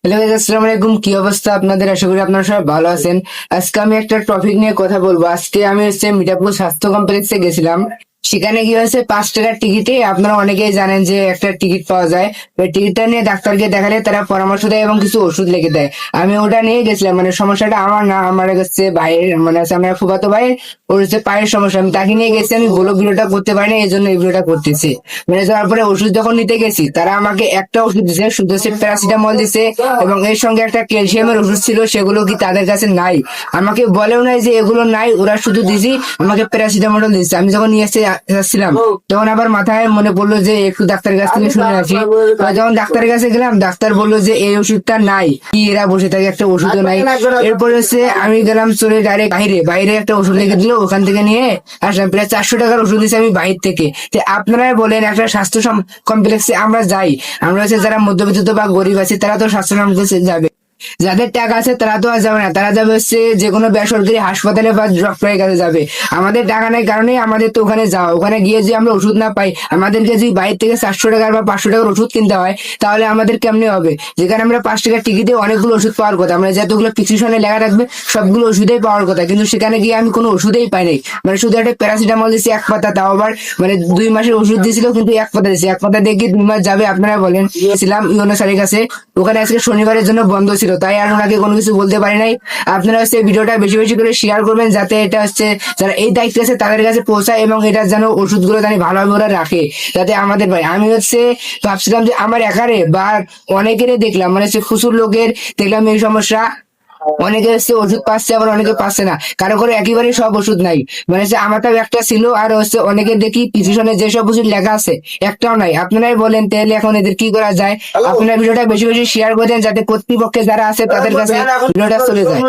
Hello guys, আসসালামু আলাইকুম। কি অবস্থা আপনাদের? আশা করি আপনারা সবাই ভালো আছেন। আজকে আমি একটা টপিক নিয়ে কথা বলবো। আজকে আমি মিঠাপুর স্বাস্থ্য কমপ্লেক্সে গেছিলাম। সেখানে কি হয়েছে, 5 টাকার টিকিটে আপনারা অনেকেই জানেন যে একটা টিকিট পাওয়া যায়। ওই টিকিটটা নিয়ে ডাক্তারকে দেখালে তারা পরামর্শ দেয় এবং কিছু ওষুধ লিখে দেয়। আমি ওটা নিয়ে গেছিলাম। মানে সমস্যাটা আমার না, আমার কাছে ভাইয়ের, মানে হচ্ছে আমার ফুফাতো ভাইয়ের। ওর হচ্ছে পায়ের সমস্যা। আমি তাকে নিয়ে গেছি। আমি বলো ভিডিওটা করতে পারি না, এই জন্য এই ভিডিওটা করতেছি। মানে যাওয়ার পরে ওষুধ যখন নিতে গেছি, তারা আমাকে একটা ওষুধ দিছে, শুধু হচ্ছে প্যারাসিটামল দিছে এবং এর সঙ্গে একটা ক্যালসিয়ামের ওষুধ ছিল, সেগুলো কি তাদের কাছে নাই। আমাকে বলেও নাই যে এগুলো নাই, ওরা শুধু দিছি আমাকে প্যারাসিটামল দিচ্ছে। আমি যখন নিয়ে যাচ্ছিলাম, তখন আবার মাথায় মনে পড়লো যে একটু ডাক্তারের কাছ থেকে শুনে আসি। আর যখন ডাক্তারের কাছে গেলাম, ডাক্তার বললো যে এই ওষুধটা নাই, কি এরা বসে থাকে, একটা ওষুধও নাই। এরপরে হচ্ছে আমি গেলাম চলে ডাইরেক্ট বাইরে, বাইরে একটা ওষুধ লিখে দিল, ওখান থেকে নিয়ে আসলাম। প্রায় 400 টাকার ওষুধ দিয়েছে আমি বাইরে থেকে। যে আপনারাই বলেন, একটা স্বাস্থ্য কমপ্লেক্সে আমরা যাই, আমরা হচ্ছে যারা মধ্যবিত্ত বা গরিব আছে তারা তো স্বাস্থ্য কমপ্লেক্সে যাবে। যাদের টাকা আছে তারা তো আর যাবে না, তারা যাবে হচ্ছে যে কোনো বেসরকারি হাসপাতালে বা ডক্টরের কাছে যাবে। আমাদের টাকা নেই কারণে আমাদের তো ওখানে যাওয়া। ওখানে গিয়ে যদি আমরা ওষুধ না পাই, আমাদেরকে যদি বাইরে থেকে 400 টাকার বা 500 টাকার ওষুধ কিনতে হয়, তাহলে আমাদের কেমনে হবে? যেখানে আমরা 5 টাকার টিকিটে অনেকগুলো ওষুধ পাওয়ার কথা, মানে যতগুলো প্রেসক্রিপশনে লেখা থাকবে সবগুলো ওষুধেই পাওয়ার কথা, কিন্তু সেখানে গিয়ে আমি কোনো ওষুধেই পাই নাই। মানে শুধু একটা প্যারাসিটামল দিয়েছি 1 পাতা, তাও আবার মানে 2 মাসের ওষুধ দিয়েছিল, কিন্তু 1 পাতা দিয়েছি। 1 পাতা দিয়ে কি 2 মাস যাবে? আপনারা বলেন। গিয়েছিলাম ইউনো স্যারের কাছে, ওখানে আজকে শনিবারের জন্য বন্ধ ছিল, তাই আর ওনাকে কোনো কিছু বলতে পারি নাই। আপনারা হচ্ছে ভিডিওটা বেশি বেশি করে শেয়ার করবেন, যাতে এটা হচ্ছে যারা এই দায়িত্বে আছে তাদের কাছে পৌঁছায় এবং এটা যেন ওষুধগুলো জানি ভালোভাবে ওরা রাখে, যাতে আমাদের ভাই। আমি হচ্ছে ভাবছিলাম যে আমার একারে বা অনেকেরই দেখলাম, মানে হচ্ছে প্রচুর লোকের দেখলাম এই সমস্যা। অনেকে হচ্ছে ওষুধ পাচ্ছে, আবার অনেকে পাচ্ছে না, কারো করে একেবারে সব ওষুধ নাই। মানে হচ্ছে আমারটাও একটা ছিল, আর হচ্ছে অনেকে দেখি পিছনে যেসব ওষুধ লেখা আছে একটাও নাই। আপনারাই বলেন তাহলে এখন এদের কি করা যায়? আপনারা ভিডিওটা বেশি বেশি শেয়ার করে দেন, যাতে কর্তৃপক্ষে যারা আছে তাদের কাছে ভিডিওটা চলে যায়।